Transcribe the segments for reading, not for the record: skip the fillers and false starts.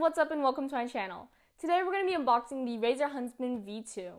what's up and welcome to my channel. Today we're going to be unboxing the RAZER Huntsman V2.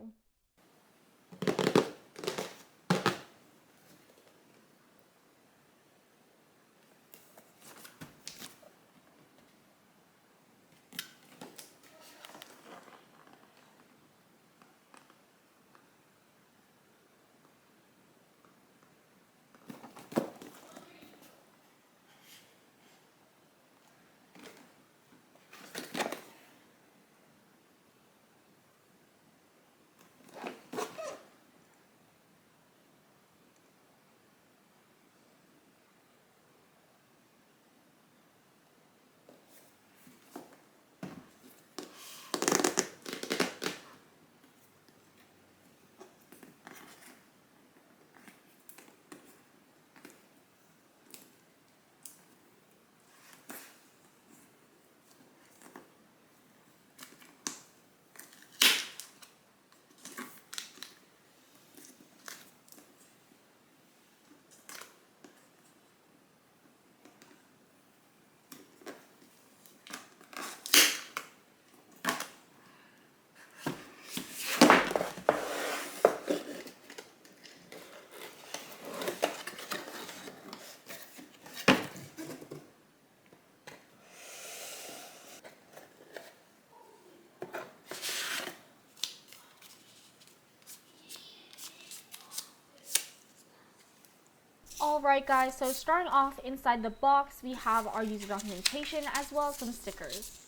Alright guys, so starting off inside the box, we have our user documentation as well as some stickers.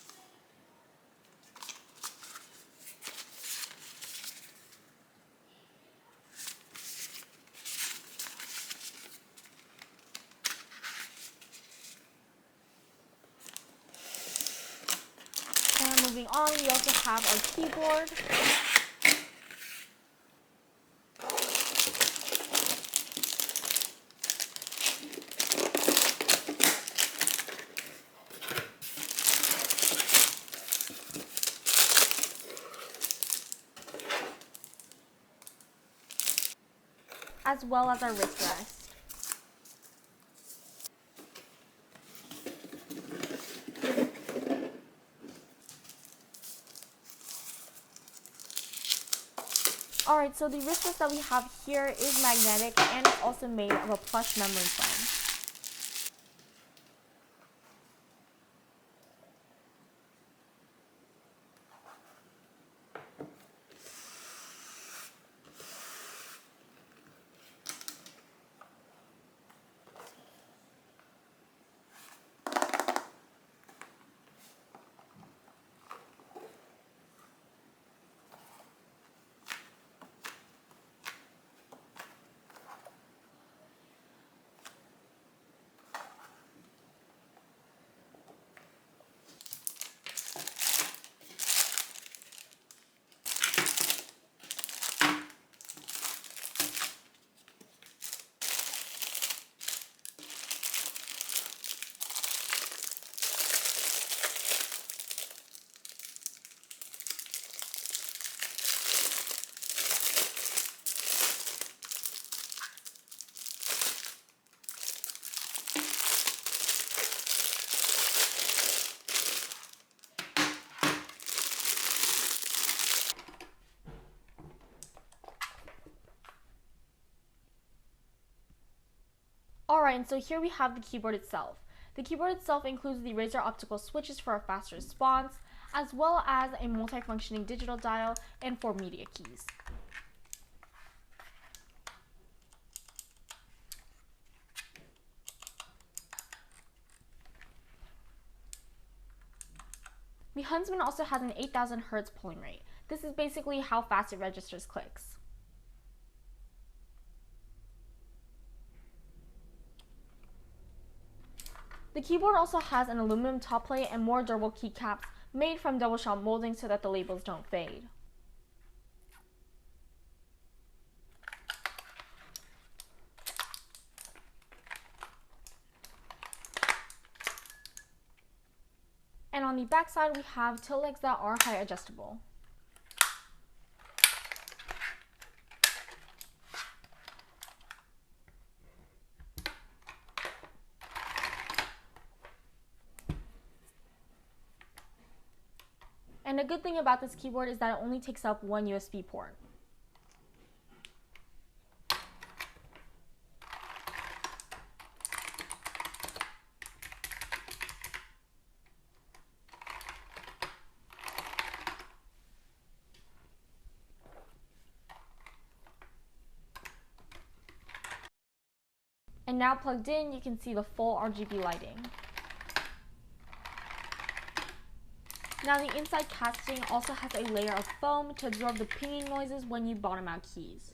And moving on, we also have our keyboard. As well as our wrist rest. Alright, so the wrist rest that we have here is magnetic and it's also made of a plush memory foam. Alright, and so here we have the keyboard itself. The keyboard itself includes the RAZER optical switches for a faster response, as well as a multi-functioning digital dial and 4 media keys. The Huntsman also has an 8,000 Hz polling rate. This is basically how fast it registers clicks. The keyboard also has an aluminum top plate and more durable keycaps made from double shot molding so that the labels don't fade. And on the back side, we have tilt legs that are height adjustable. And a good thing about this keyboard is that it only takes up one USB port. And now plugged in, you can see the full RGB lighting. Now the inside casting also has a layer of foam to absorb the pinging noises when you bottom out keys.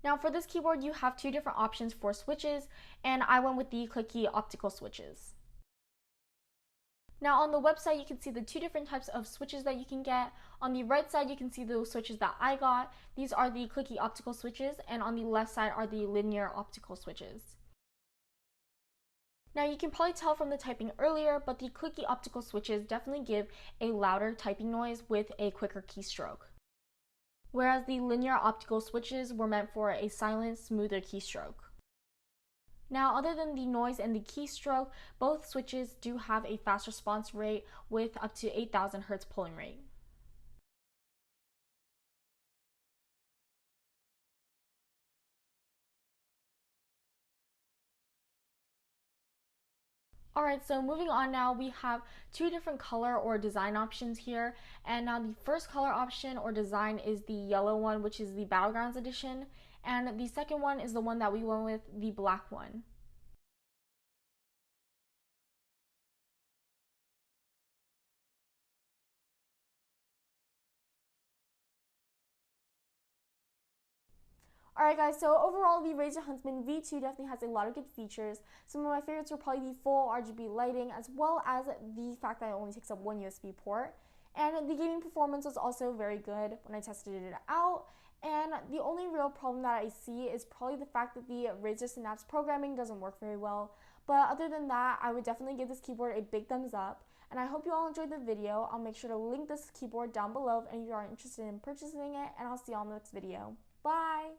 Now for this keyboard, you have two different options for switches, and I went with the clicky optical switches. Now on the website, you can see the two different types of switches that you can get. On the right side, you can see the switches that I got. These are the clicky optical switches, and on the left side are the linear optical switches. Now you can probably tell from the typing earlier, but the clicky optical switches definitely give a louder typing noise with a quicker keystroke, whereas the linear optical switches were meant for a silent, smoother keystroke. Now, other than the noise and the keystroke, both switches do have a fast response rate with up to 8,000 Hz polling rate. Alright, so moving on now, we have two different color or design options here. And now the first color option or design is the yellow one, which is the Battlegrounds edition. And the second one is the one that we went with, the black one. Alright guys, so overall the RAZER Huntsman V2 definitely has a lot of good features. Some of my favorites were probably the full RGB lighting, as well as the fact that it only takes up one USB port. And the gaming performance was also very good when I tested it out. And the only real problem that I see is probably the fact that the RAZER Synapse programming doesn't work very well. But other than that, I would definitely give this keyboard a big thumbs up. And I hope you all enjoyed the video. I'll make sure to link this keyboard down below if any of you are interested in purchasing it. And I'll see you all in the next video. Bye!